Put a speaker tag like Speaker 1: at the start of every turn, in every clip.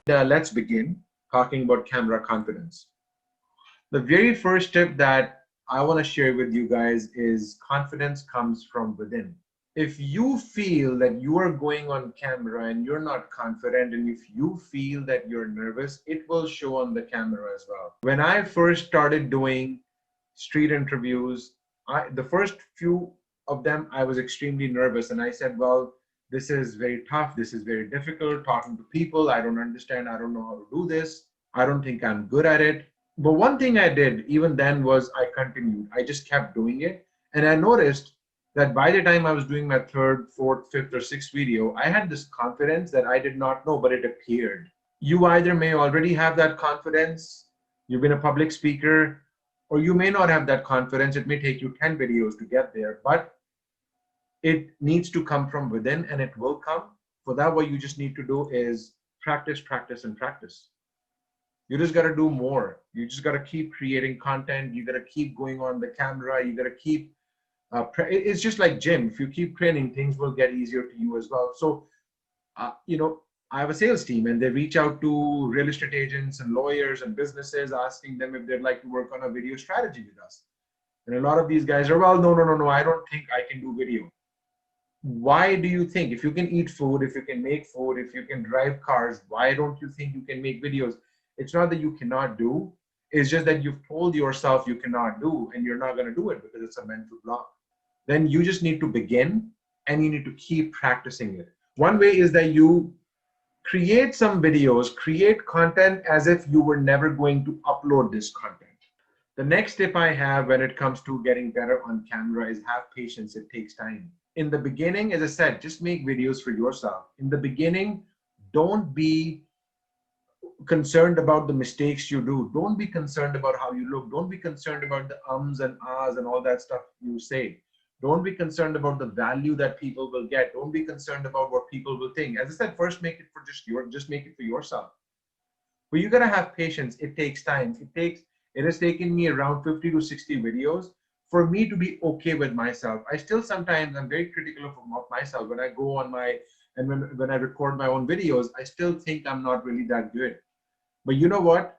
Speaker 1: Let's begin talking about camera confidence. The very first tip that I want to share with you guys is confidence comes from within. If you feel that you are going on camera and you're not confident, and if you feel that you're nervous, it will show on the camera as well. When I first started doing street interviews, the first few of them, I was extremely nervous, and I said, well, this is very tough. This is very difficult talking to people. I don't understand. I don't know how to do this. I don't think I'm good at it. But one thing I did even then was I continued. I just kept doing it. And I noticed that by the time I was doing my third, fourth, fifth, or sixth video, I had this confidence that I did not know, but it appeared. You either may already have that confidence, you've been a public speaker, or you may not have that confidence. It may take you 10 videos to get there, but it needs to come from within, and it will come. For that, what you just need to do is practice, practice, and practice. You just got to do more. You just got to keep creating content. You got to keep going on the camera. You got to keep, it's just like gym. If you keep training, things will get easier to you as well. So, I have a sales team, and they reach out to real estate agents and lawyers and businesses asking them if they'd like to work on a video strategy with us. And a lot of these guys are, well, no, I don't think I can do video. Why do you think? If you can eat food, if you can make food, if you can drive cars, why don't you think you can make videos? It's not that you cannot do. It's just that you've told yourself you cannot do, and you're not going to do it because it's a mental block. Then you just need to begin, and you need to keep practicing it. One way is that you create some videos, create content as if you were never going to upload this content. The next tip I have when it comes to getting better on camera is have patience. It takes time. In the beginning, as I said, just make videos for yourself. In the beginning, don't be concerned about the mistakes you do. Don't be concerned about how you look. Don't be concerned about the ums and ahs and all that stuff you say. Don't be concerned about the value that people will get. Don't be concerned about what people will think. As I said, first make it for just make it for yourself. But you gotta have patience. It takes time. It has taken me around 50 to 60 videos for me to be okay with myself. I still sometimes, I'm very critical of myself when I go on when I record my own videos. I still think I'm not really that good. But you know what?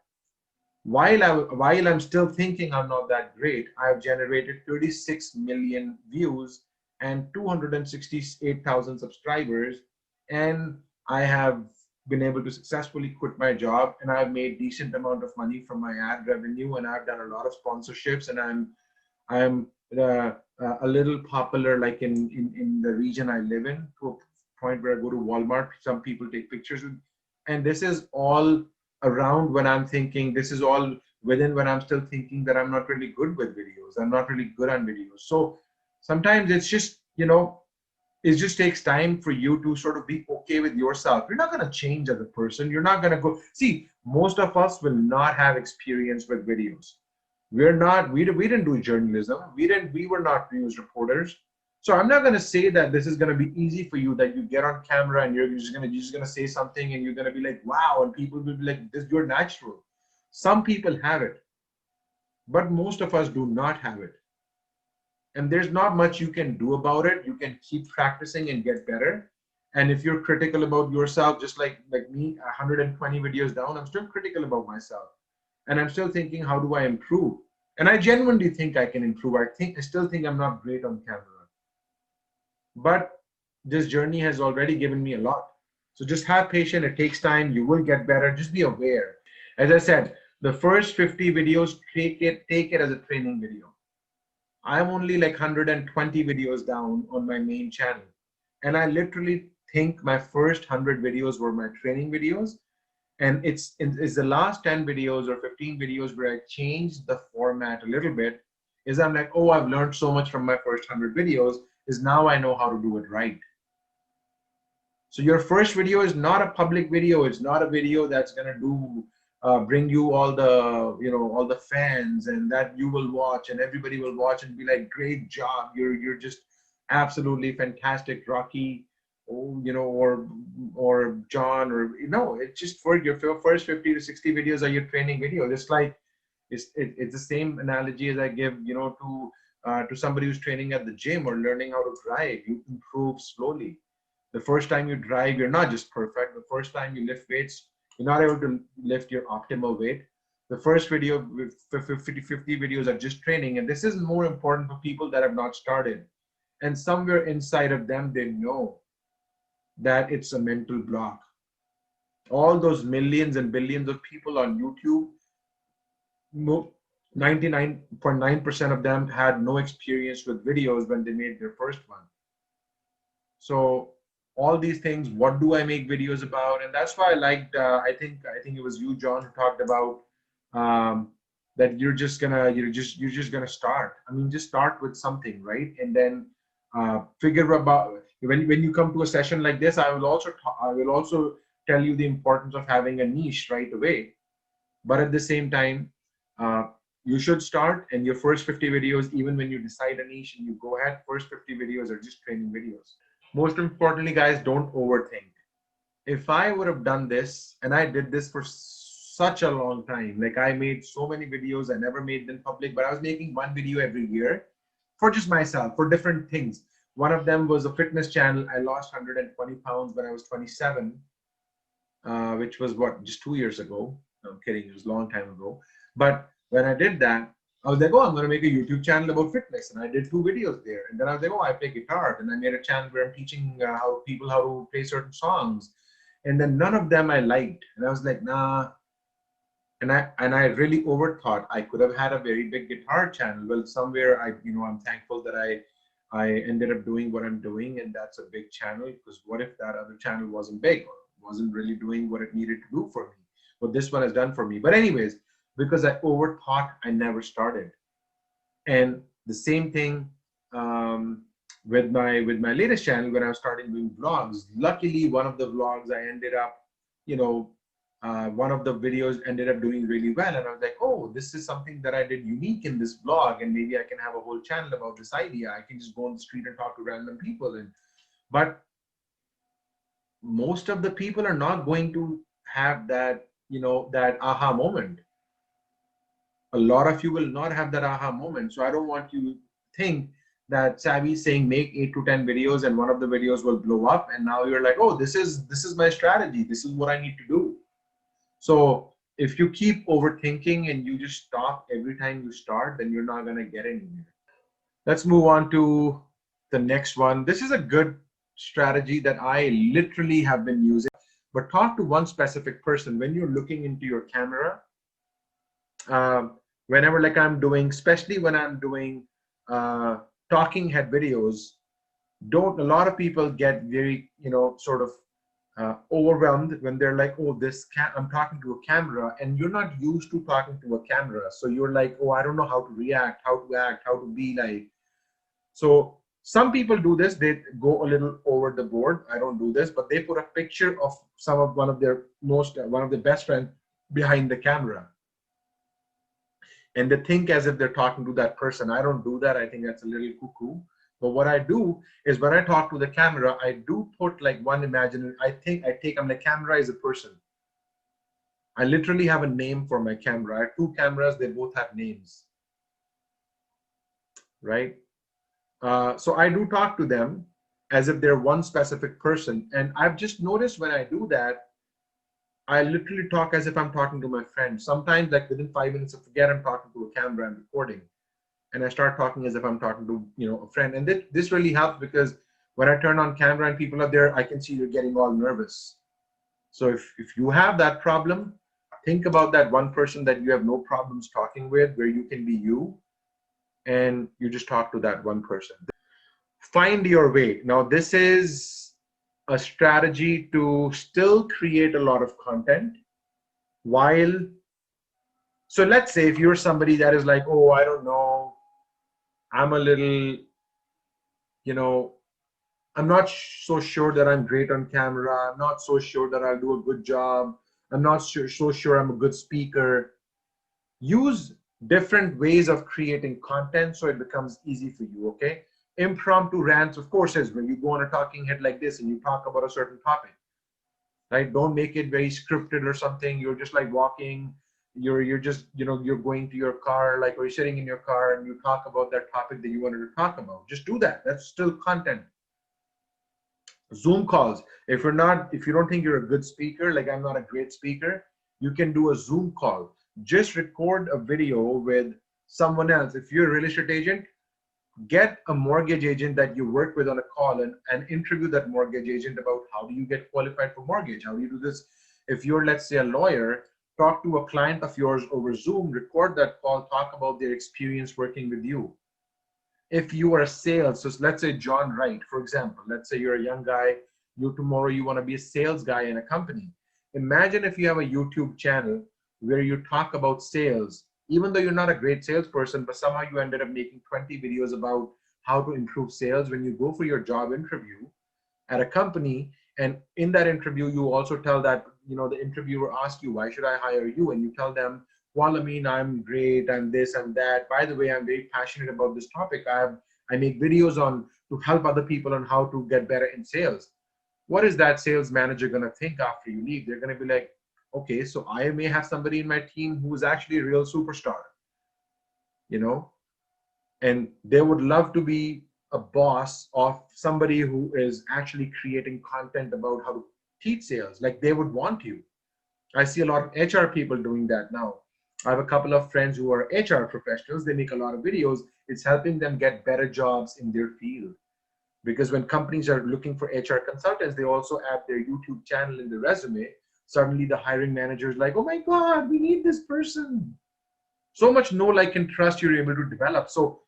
Speaker 1: While I'm still thinking I'm not that great, I've generated 36 million views and 268,000 subscribers, and I have been able to successfully quit my job, and I've made decent amount of money from my ad revenue, and I've done a lot of sponsorships, and I'm a little popular, like in the region I live in, to a point where I go to Walmart, some people take pictures with, and this is all around when I'm thinking, this is all within when I'm still thinking that I'm not really good with videos. I'm not really good on videos. So sometimes it's just, it just takes time for you to sort of be okay with yourself. You're not going to change as a person. You're not going to go, see, most of us will not have experience with videos. We didn't do journalism. We were not news reporters. So I'm not going to say that this is going to be easy for you, that you get on camera and you're just going to say something and you're going to be like, wow, and people will be like, this, you're natural. Some people have it, but most of us do not have it. And there's not much you can do about it. You can keep practicing and get better. And if you're critical about yourself, just like me, 120 videos down, I'm still critical about myself. And I'm still thinking, how do I improve? And I genuinely think I can improve. I still think I'm not great on camera. But this journey has already given me a lot. So just have patience. It takes time. You will get better. Just be aware. As I said, the first 50 videos, take it as a training video. I'm only like 120 videos down on my main channel. And I literally think my first 100 videos were my training videos. And it's the last 10 videos or 15 videos where I changed the format a little bit, is I'm like, oh, I've learned so much from my first 100 videos, is now I know how to do it right. So your first video is not a public video. It's not a video that's going to bring you all the fans and that you will watch and everybody will watch and be like, great job. You're just absolutely fantastic, Rocky, or John, it's just for your first 50 to 60 videos are your training videos. It's like, it's the same analogy as I give, to somebody who's training at the gym or learning how to drive. You improve slowly. The first time you drive, you're not just perfect. The first time you lift weights, you're not able to lift your optimal weight. The first video with 50 videos are just training. And this is more important for people that have not started. And somewhere inside of them, they know that it's a mental block. All those millions and billions of people on YouTube, 99.9% of them had no experience with videos when they made their first one. So all these things, what do I make videos about? And that's why I liked, I think it was you, John, who talked about that you're just gonna start. I mean, just start with something, right? And then figure about when you come to a session like this, I will also tell you the importance of having a niche right away. But at the same time, uh, you should start, and your first 50 videos, even when you decide a niche and you go ahead, first 50 videos are just training videos. Most importantly, guys, don't overthink. If I would have done this, and I did this for such a long time, like I made so many videos, I never made them public, but I was making one video every year for just myself, for different things. One of them was a fitness channel. I lost 120 pounds when I was 27, which was what, just 2 years ago. No, I'm kidding, it was a long time ago. But when I did that, I was like, oh, I'm going to make a YouTube channel about fitness. And I did 2 videos there. And then I was like, oh, I play guitar. And I made a channel where I'm teaching how to play certain songs. And then none of them I liked. And I was like, nah. And I really overthought. I could have had a very big guitar channel. Well, somewhere I'm thankful that I ended up doing what I'm doing. And that's a big channel, because what if that other channel wasn't big or wasn't really doing what it needed to do for me? What this one has done for me. But anyways, because I overthought, I never started. And the same thing with my latest channel, when I was starting doing vlogs. Luckily, one of the vlogs I ended up, one of the videos ended up doing really well, and I was like, oh, this is something that I did unique in this vlog, and maybe I can have a whole channel about this idea. I can just go on the street and talk to random people. But most of the people are not going to have that, that aha moment. A lot of you will not have that aha moment. So I don't want you to think that Savvy is saying make 8 to 10 videos and one of the videos will blow up, and now you're like, oh, this is my strategy, this is what I need to do. So if you keep overthinking and you just stop every time you start, then you're not going to get anywhere. Let's move on to the next one. This is a good strategy that I literally have been using. But talk to one specific person when you're looking into your camera. Whenever, like I'm doing, especially when I'm doing talking head videos, a lot of people get very, sort of overwhelmed when they're like, oh, I'm talking to a camera, and you're not used to talking to a camera. So you're like, oh, I don't know how to react, how to act, how to be like. So some people do this, they go a little over the board. I don't do this, but they put a picture of one of their best friends behind the camera. And they think as if they're talking to that person. I don't do that. I think that's a little cuckoo. But what I do is when I talk to the camera, I do put like one imaginary, I'm the camera is a person. I literally have a name for my camera. I have 2 cameras, they both have names, right? So I do talk to them as if they're one specific person. And I've just noticed when I do that, I literally talk as if I'm talking to my friend. Sometimes, like within 5 minutes, I forget I'm talking to a camera, I'm recording. And I start talking as if I'm talking to, a friend. And this really helps, because when I turn on camera and people are there, I can see you're getting all nervous. So if you have that problem, think about that one person that you have no problems talking with, where you can be you, and you just talk to that one person. Find your way. Now, this is a strategy to still create a lot of content so let's say if you're somebody that is like, oh, I don't know, I'm a little, I'm not so sure that I'm great on camera. I'm not so sure that I'll do a good job. I'm not so sure I'm a good speaker. Use different ways of creating content so it becomes easy for you, okay? Impromptu rants, of course, is when you go on a talking head like this and you talk about a certain topic, right? Don't make it very scripted or something. You're just like walking, you're just, you're going to your car, like, or you're sitting in your car and you talk about that topic that you wanted to talk about. Just do that. That's still content. Zoom calls. If you don't think you're a good speaker, like I'm not a great speaker, you can do a Zoom call. Just record a video with someone else. If you're a real estate agent, get a mortgage agent that you work with on a call and interview that mortgage agent about how do you get qualified for mortgage? How do you do this? If you're, let's say, a lawyer, talk to a client of yours over Zoom, record that call, talk about their experience working with you. If you are a sales, so let's say John Wright, for example, let's say you're a young guy, tomorrow you want to be a sales guy in a company. Imagine if you have a YouTube channel where you talk about sales, even though you're not a great salesperson, but somehow you ended up making 20 videos about how to improve sales when you go for your job interview at a company. And in that interview, you also tell that, the interviewer asks you, why should I hire you? And you tell them, well, I mean, I'm great, I'm this, I'm that. By the way, I'm very passionate about this topic. I make videos on to help other people on how to get better in sales. What is that sales manager going to think after you leave? They're going to be like, okay, so I may have somebody in my team who is actually a real superstar, you know, and they would love to be a boss of somebody who is actually creating content about how to teach sales. Like they would want you. I see a lot of HR people doing that now. I have a couple of friends who are HR professionals. They make a lot of videos. It's helping them get better jobs in their field. Because when companies are looking for HR consultants, they also add their YouTube channel in the resume. Suddenly the hiring manager is like, oh my God, we need this person. So much know, like, and trust you're able to develop. So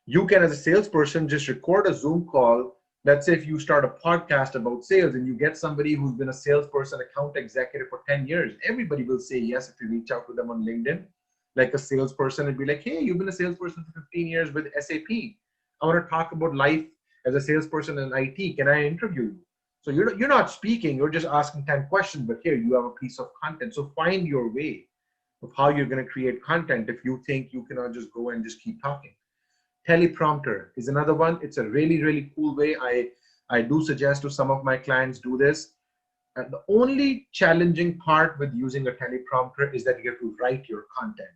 Speaker 1: you can, as a salesperson, just record a Zoom call. Let's say if you start a podcast about sales and you get somebody who's been a salesperson, account executive for 10 years, everybody will say yes if you reach out to them on LinkedIn, like a salesperson, and be like, hey, you've been a salesperson for 15 years with SAP. I want to talk about life as a salesperson in IT. Can I interview you? So you're not speaking, you're just asking 10 questions, but here you have a piece of content. So find your way of how you're going to create content if you think you cannot just go and just keep talking. Teleprompter is another one. It's a really, really cool way. I do suggest to some of my clients do this. The only challenging part with using a teleprompter is that you have to write your content.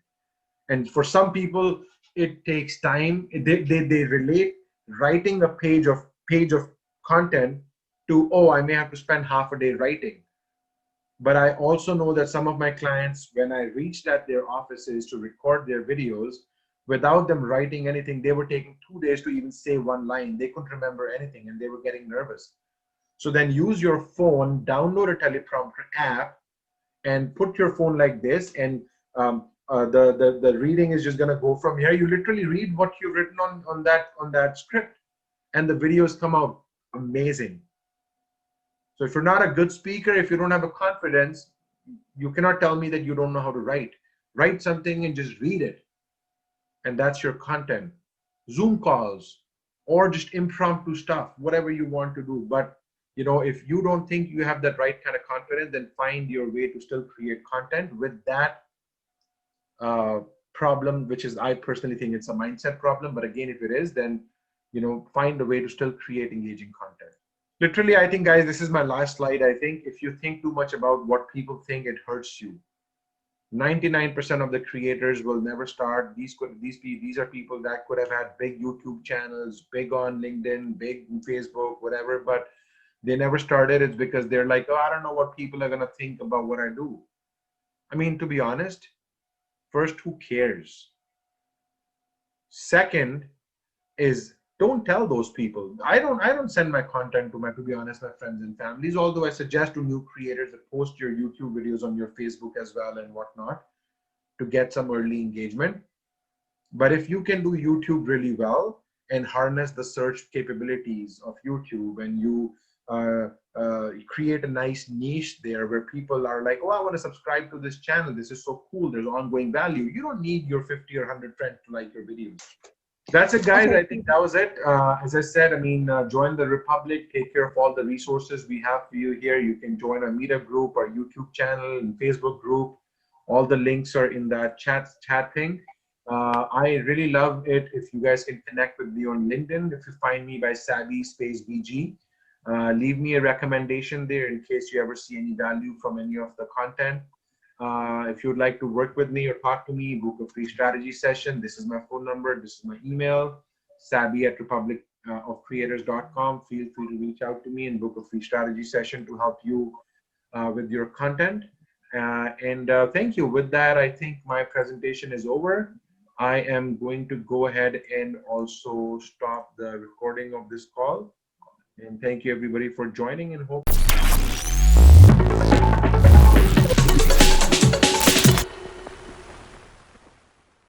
Speaker 1: And for some people, it takes time. They relate writing a page of content to, oh, I may have to spend half a day writing. But I also know that some of my clients, when I reached at their offices to record their videos, without them writing anything, they were taking 2 days to even say one line. They couldn't remember anything and they were getting nervous. So then use your phone, download a teleprompter app, and put your phone like this, and the reading is just gonna go from here. You literally read what you've written on that script, and the videos come out amazing. So if you're not a good speaker, if you don't have a confidence, you cannot tell me that you don't know how to write. Write something and just read it, and that's your content. Zoom calls or just impromptu stuff, whatever you want to do. But if you don't think you have that right kind of confidence, then find your way to still create content with that problem, which is, I personally think it's a mindset problem. But again, if it is, then find a way to still create engaging content. Literally, I think, guys, this is my last slide. I think if you think too much about what people think, it hurts you. 99% of the creators will never start. These are people that could have had big YouTube channels, big on LinkedIn, big Facebook, whatever, but they never started. It's because they're like, oh, I don't know what people are gonna think about what I do. I mean, to be honest, first, who cares? Second is, don't tell those people. I don't send my content to be honest, my friends and families, although I suggest to new creators that post your YouTube videos on your Facebook as well and whatnot to get some early engagement. But if you can do YouTube really well and harness the search capabilities of YouTube, and you create a nice niche there where people are like, oh, I want to subscribe to this channel, this is so cool, there's ongoing value. You don't need your 50 or 100 friends to like your videos. That's it, guys.
Speaker 2: Okay.
Speaker 1: I think that was it. As I said, I mean, join the Republic, take care of all the resources we have for you here. You can join our meetup group, our YouTube channel, and Facebook group. All the links are in that chat thing. I really love it if you guys can connect with me on LinkedIn. If you find me by Savvy Space BG, leave me a recommendation there in case you ever see any value from any of the content. If you would like to work with me or talk to me, book a free strategy session. This is my phone number. This is my email, sabby@republic of creators.com. Feel free to reach out to me and book a free strategy session to help you with your content. And thank you. With that, I think my presentation is over. I am going to go ahead and also stop the recording of this call. And thank you everybody for joining, and hope